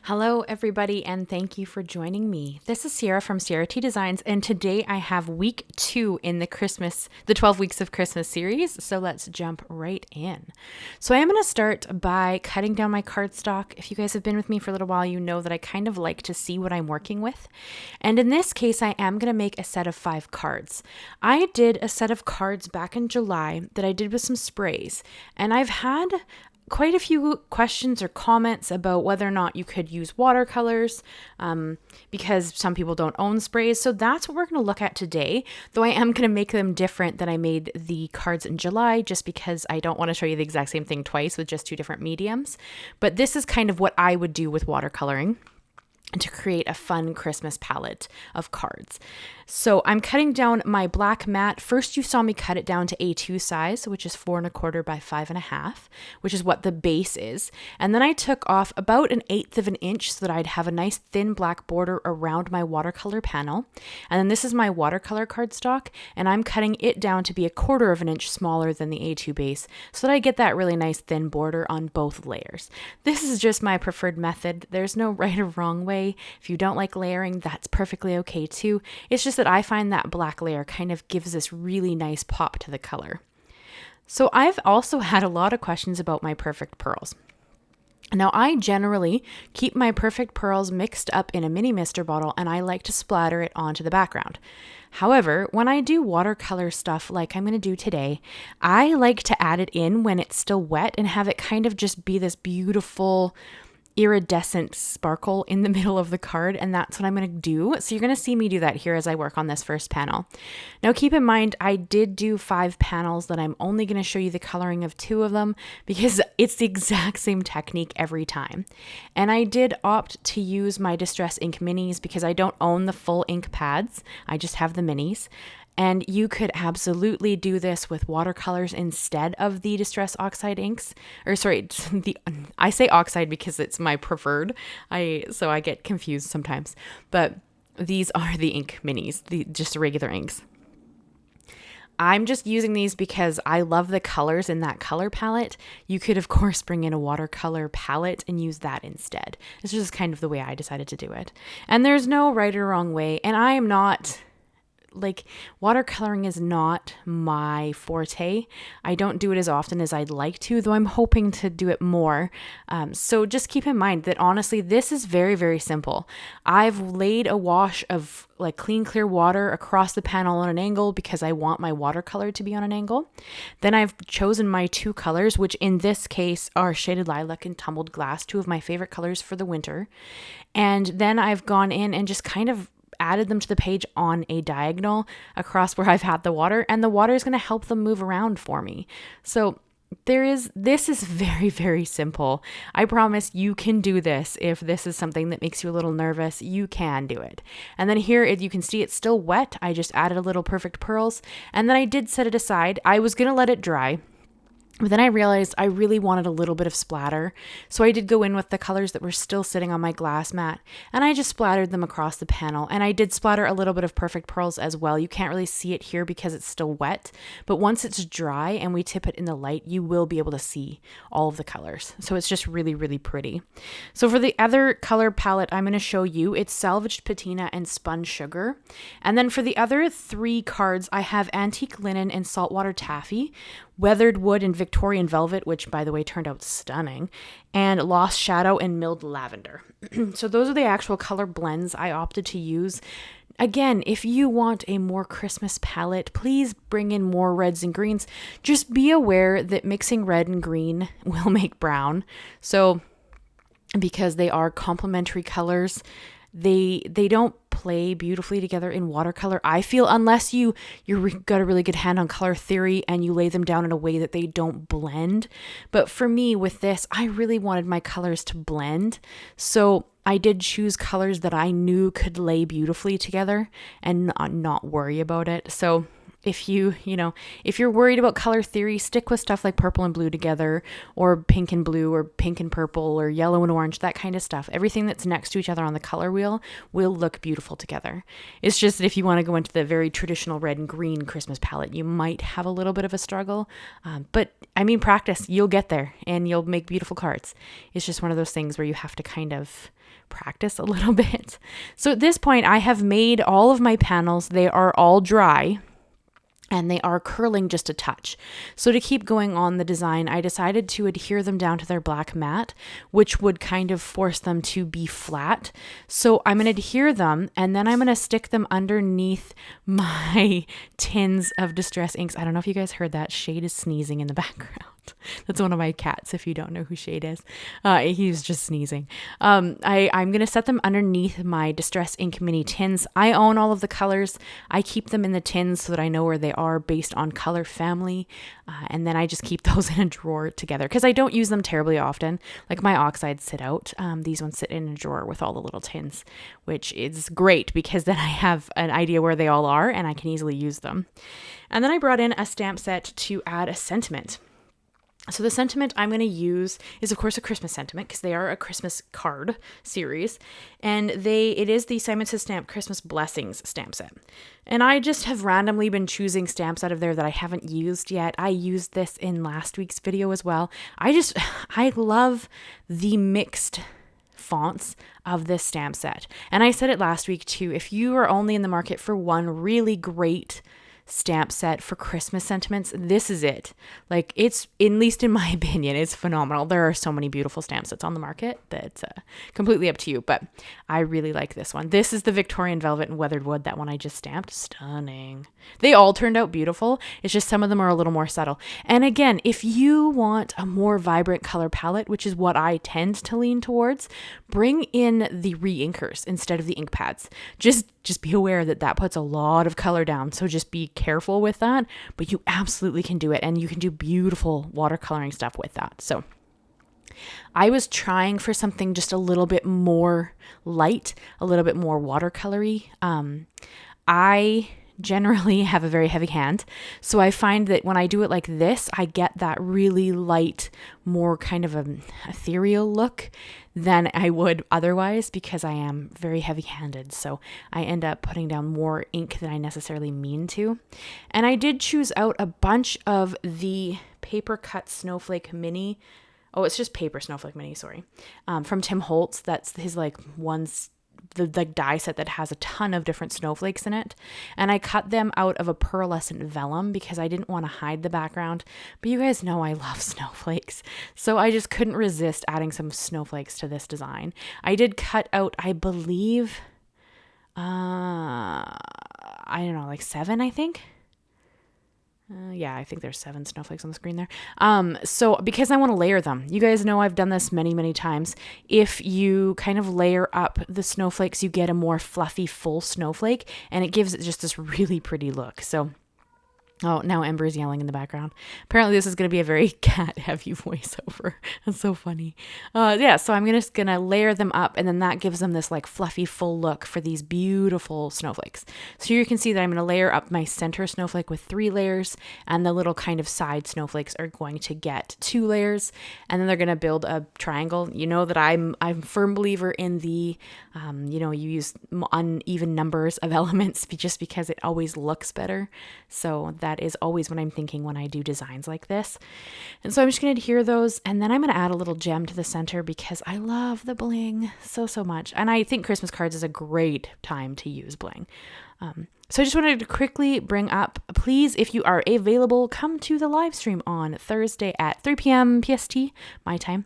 Hello, everybody, and thank you for joining me. This is Ciara from Ciara T Designs, and today I have week 2 in the 12 weeks of Christmas series. So let's jump right in. So I am going to start by cutting down my cardstock. If you guys have been with me for a little while, you know that I kind of like to see what I'm working with. And in this case, I am going to make a set of 5 cards. I did a set of cards back in July that I did with some sprays, and I've had quite a few questions or comments about whether or not you could use watercolors because some people don't own sprays. So that's what we're going to look at today, though I am going to make them different than I made the cards in July, just because I don't want to show you the exact same thing twice with just 2 different mediums. But this is kind of what I would do with watercoloring to create a fun Christmas palette of cards. So I'm cutting down my black matte. First, you saw me cut it down to A2 size, which is 4 1/4 by 5 1/2, which is what the base is. And then I took off about 1/8 of an inch so that I'd have a nice thin black border around my watercolor panel. And then this is my watercolor cardstock, and I'm cutting it down to be 1/4 of an inch smaller than the A2 base so that I get that really nice thin border on both layers. This is just my preferred method. There's no right or wrong way. If you don't like layering, that's perfectly okay too. It's just that I find that black layer kind of gives this really nice pop to the color. So I've also had a lot of questions about my perfect pearls. Now, I generally keep my perfect pearls mixed up in a mini mister bottle, and I like to splatter it onto the background. However, when I do watercolor stuff like I'm going to do today, I like to add it in when it's still wet and have it kind of just be this beautiful iridescent sparkle in the middle of the card, and that's what I'm going to do. So you're going to see me do that here as I work on this first panel. Now keep in mind, I did do 5 panels that I'm only going to show you the coloring of 2 of them because it's the exact same technique every time. And I did opt to use my Distress Ink minis because I don't own the full ink pads. I just have the minis. And you could absolutely do this with watercolors instead of the Distress Oxide inks. Or sorry, I say oxide because it's my preferred. So I get confused sometimes. But these are the ink minis, just regular inks. I'm just using these because I love the colors in that color palette. You could, of course, bring in a watercolor palette and use that instead. This is just kind of the way I decided to do it. And there's no right or wrong way. And I am not... watercoloring is not my forte. I don't do it as often as I'd like to, though I'm hoping to do it more. So just keep in mind that honestly, this is very, very simple. I've laid a wash of clean, clear water across the panel on an angle because I want my watercolor to be on an angle. Then I've chosen my 2 colors, which in this case are Shaded Lilac and Tumbled Glass, 2 of my favorite colors for the winter. And then I've gone in and just kind of added them to the page on a diagonal across where I've had the water, and the water is going to help them move around for me. So this is very, very simple. I promise you can do this. If this is something that makes you a little nervous, you can do it. And then here, you can see it's still wet. I just added a little perfect pearls, and then I did set it aside. I was going to let it dry, but then I realized I really wanted a little bit of splatter. So I did go in with the colors that were still sitting on my glass mat, and I just splattered them across the panel. And I did splatter a little bit of perfect pearls as well. You can't really see it here because it's still wet, but once it's dry and we tip it in the light, you will be able to see all of the colors. So it's just really, really pretty. So for the other color palette I'm going to show you, it's Salvaged, Patina, and Spun Sugar. And then for the other 3 cards, I have Antique Linen and Saltwater Taffy, Weathered Wood and Victorian Velvet, which by the way turned out stunning, and Lost Shadow and Milled Lavender. So those are the actual color blends I opted to use. Again, if you want a more Christmas palette, please bring in more reds and greens. Just be aware that mixing red and green will make brown. So because they are complementary colors, they don't play beautifully together in watercolor, I feel, unless you've got a really good hand on color theory and you lay them down in a way that they don't blend. But for me with this, I really wanted my colors to blend. So I did choose colors that I knew could lay beautifully together and not worry about it. So if if you're worried about color theory, stick with stuff like purple and blue together, or pink and blue, or pink and purple, or yellow and orange, that kind of stuff. Everything that's next to each other on the color wheel will look beautiful together. It's just that if you want to go into the very traditional red and green Christmas palette, you might have a little bit of a struggle. But I mean, practice, you'll get there and you'll make beautiful cards. It's just one of those things where you have to kind of practice a little bit. So at this point, I have made all of my panels. They are all dry, and they are curling just a touch. So to keep going on the design, I decided to adhere them down to their black mat, which would kind of force them to be flat. So I'm going to adhere them, and then I'm going to stick them underneath my tins of Distress inks. I don't know if you guys heard that. Shade is sneezing in the background. That's one of my cats, if you don't know who Shade is. He's just sneezing. I'm going to set them underneath my Distress Ink mini tins. I own all of the colors. I keep them in the tins so that I know where they are based on color family. And then I just keep those in a drawer together because I don't use them terribly often. Like my oxides sit out. These ones sit in a drawer with all the little tins, which is great because then I have an idea where they all are and I can easily use them. And then I brought in a stamp set to add a sentiment. So the sentiment I'm going to use is, of course, a Christmas sentiment because they are a Christmas card series. And it is the Simon Says Stamp Christmas Blessings stamp set. And I just have randomly been choosing stamps out of there that I haven't used yet. I used this in last week's video as well. I love the mixed fonts of this stamp set. And I said it last week too. If you are only in the market for one really great stamp set for Christmas sentiments, this is it. Like, it's, at least in my opinion, it's phenomenal. There are so many beautiful stamp sets on the market that's completely up to you, but I really like this one. This is the Victorian Velvet and Weathered Wood, that one I just stamped. Stunning. They all turned out beautiful. It's just some of them are a little more subtle. And again, if you want a more vibrant color palette, which is what I tend to lean towards, bring in the re-inkers instead of the ink pads. Just be aware that puts a lot of color down, so just be careful with that, but you absolutely can do it, and you can do beautiful watercoloring stuff with that. So I was trying for something just a little bit more light, a little bit more watercolory. I generally have a very heavy hand, so I find that when I do it like this, I get that really light, more kind of an ethereal look than I would otherwise, because I am very heavy-handed. So I end up putting down more ink than I necessarily mean to. And I did choose out a bunch of the paper cut Snowflake mini. Oh, it's just paper Snowflake mini, sorry. From Tim Holtz. That's his the die set that has a ton of different snowflakes in it. And I cut them out of a pearlescent vellum because I didn't want to hide the background. But you guys know I love snowflakes, so I just couldn't resist adding some snowflakes to this design. I did cut out, I believe, I don't know, like 7, I think. Yeah, I think there's 7 snowflakes on the screen there. So because I want to layer them, you guys know I've done this many, many times. If you kind of layer up the snowflakes, you get a more fluffy, full snowflake, and it gives it just this really pretty look. So, oh, now Ember's yelling in the background. Apparently this is going to be a very cat-heavy voiceover. That's so funny. Yeah, so I'm just going to layer them up, and then that gives them this like fluffy, full look for these beautiful snowflakes. So you can see that I'm going to layer up my center snowflake with 3 layers, and the little kind of side snowflakes are going to get 2 layers, and then they're going to build a triangle. You know that I'm a firm believer in the, you use uneven numbers of elements just because it always looks better. So that is always what I'm thinking when I do designs like this. And so I'm just going to adhere those, and then I'm going to add a little gem to the center because I love the bling so much. And I think Christmas cards is a great time to use bling. So I just wanted to quickly bring up, please, if you are available, come to the live stream on Thursday at 3 p.m. PST, my time,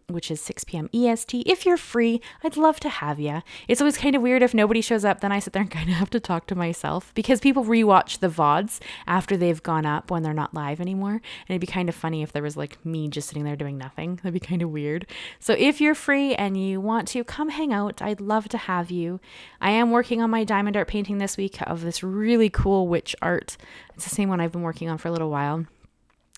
which is 6 p.m. EST. If you're free, I'd love to have you. It's always kind of weird if nobody shows up, then I sit there and kind of have to talk to myself because people rewatch the VODs after they've gone up when they're not live anymore. And it'd be kind of funny if there was like me just sitting there doing nothing. That'd be kind of weird. So if you're free and you want to come hang out, I'd love to have you. I am working on my diamond art painting this week of this really cool witch art. It's the same one I've been working on for a little while.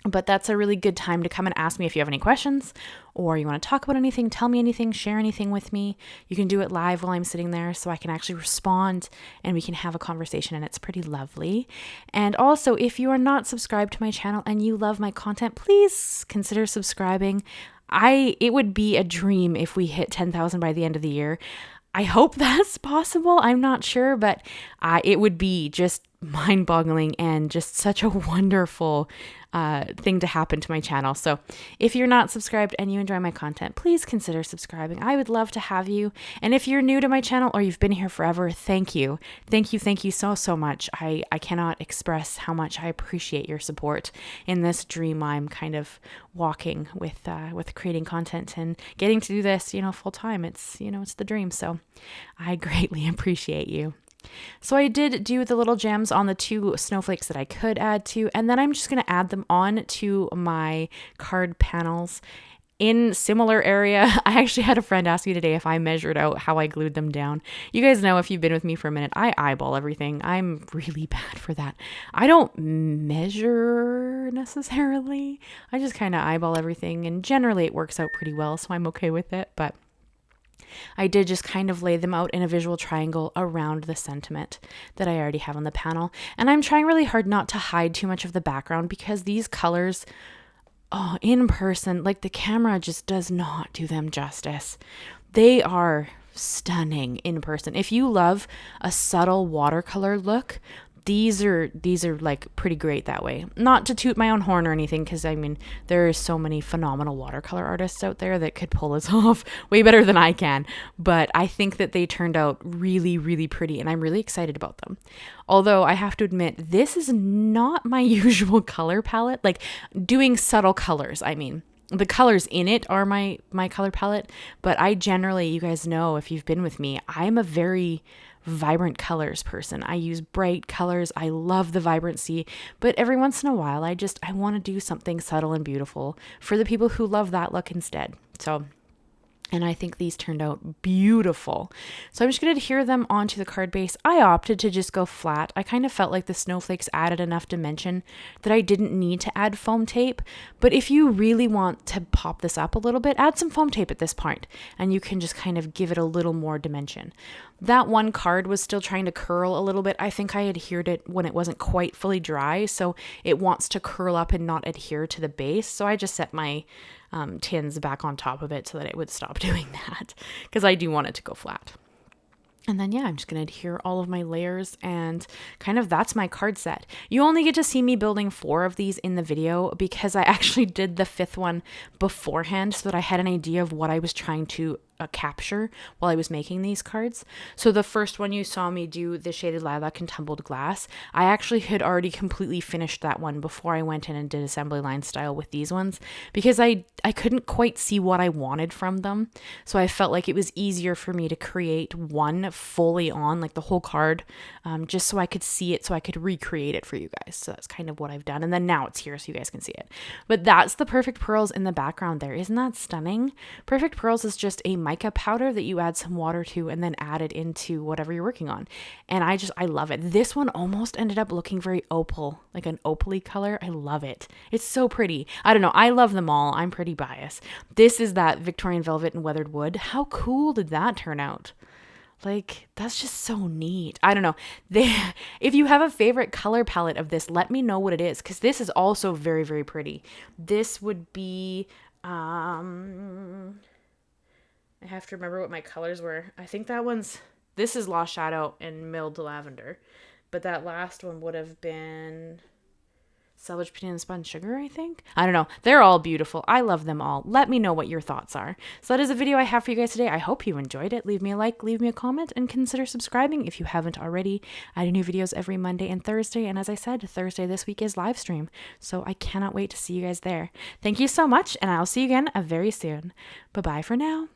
But that's a really good time to come and ask me if you have any questions or you want to talk about anything, tell me anything, share anything with me. You can do it live while I'm sitting there so I can actually respond and we can have a conversation, and it's pretty lovely. And also, if you are not subscribed to my channel and you love my content, please consider subscribing. It would be a dream if we hit 10,000 by the end of the year. I hope that's possible. I'm not sure, but it would be just mind-boggling and just such a wonderful thing to happen to my channel. So if you're not subscribed and you enjoy my content, please consider subscribing. I would love to have you. And if you're new to my channel or you've been here forever, thank you. Thank you so much. I cannot express how much I appreciate your support in this dream I'm kind of walking with creating content and getting to do this, full time. It's the dream. So I greatly appreciate you. So I did do the little gems on the 2 snowflakes that I could add to, and then I'm just going to add them on to my card panels in similar area. I actually had a friend ask me today if I measured out how I glued them down. You guys know, if you've been with me for a minute, I eyeball everything. I'm really bad for that. I don't measure necessarily. I just kind of eyeball everything, and generally it works out pretty well, so I'm okay with it. But I did just kind of lay them out in a visual triangle around the sentiment that I already have on the panel. And I'm trying really hard not to hide too much of the background, because these colors, in person, like, the camera just does not do them justice. They are stunning in person. If you love a subtle watercolor look, these are like pretty great that way. Not to toot my own horn or anything, because there are so many phenomenal watercolor artists out there that could pull this off way better than I can. But I think that they turned out really, really pretty, and I'm really excited about them. Although I have to admit, this is not my usual color palette. Like, doing subtle colors, the colors in it are my color palette, but I generally, you guys know if you've been with me, I'm a very vibrant colors person. I use bright colors. I love the vibrancy, but every once in a while, I want to do something subtle and beautiful for the people who love that look instead. And I think these turned out beautiful. So I'm just going to adhere them onto the card base. I opted to just go flat. I kind of felt like the snowflakes added enough dimension that I didn't need to add foam tape. But if you really want to pop this up a little bit, add some foam tape at this point, and you can just kind of give it a little more dimension. That one card was still trying to curl a little bit. I think I adhered it when it wasn't quite fully dry, so it wants to curl up and not adhere to the base. So I just set my tins back on top of it so that it would stop doing that, because I do want it to go flat. And then, I'm just going to adhere all of my layers, and kind of that's my card set. You only get to see me building 4 of these in the video, because I actually did the 5th one beforehand so that I had an idea of what I was trying to capture while I was making these cards. So the first one you saw me do, the shaded lilac and tumbled glass, I actually had already completely finished that one before I went in and did assembly line style with these ones, because I couldn't quite see what I wanted from them. So I felt like it was easier for me to create one fully on, like the whole card, just so I could see it, so I could recreate it for you guys. So that's kind of what I've done. And then now it's here so you guys can see it. But that's the Perfect Pearls in the background there. Isn't that stunning? Perfect Pearls is just a mica powder that you add some water to and then add it into whatever you're working on. And I love it. This one almost ended up looking very opal, like an opal-y color. I love it. It's so pretty. I don't know. I love them all. I'm pretty biased. This is that Victorian velvet and weathered wood. How cool did that turn out? Like, that's just so neat. I don't know. If you have a favorite color palette of this, let me know what it is, because this is also very, very pretty. This would be, I have to remember what my colors were. I think this is Lost Shadow and Milled Lavender, but that last one would have been Salvaged, Patina, and Spun Sugar, I think. I don't know. They're all beautiful. I love them all. Let me know what your thoughts are. So that is a video I have for you guys today. I hope you enjoyed it. Leave me a like, leave me a comment, and consider subscribing if you haven't already. I do new videos every Monday and Thursday, and as I said, Thursday this week is live stream, so I cannot wait to see you guys there. Thank you so much, and I'll see you again very soon. Bye-bye for now.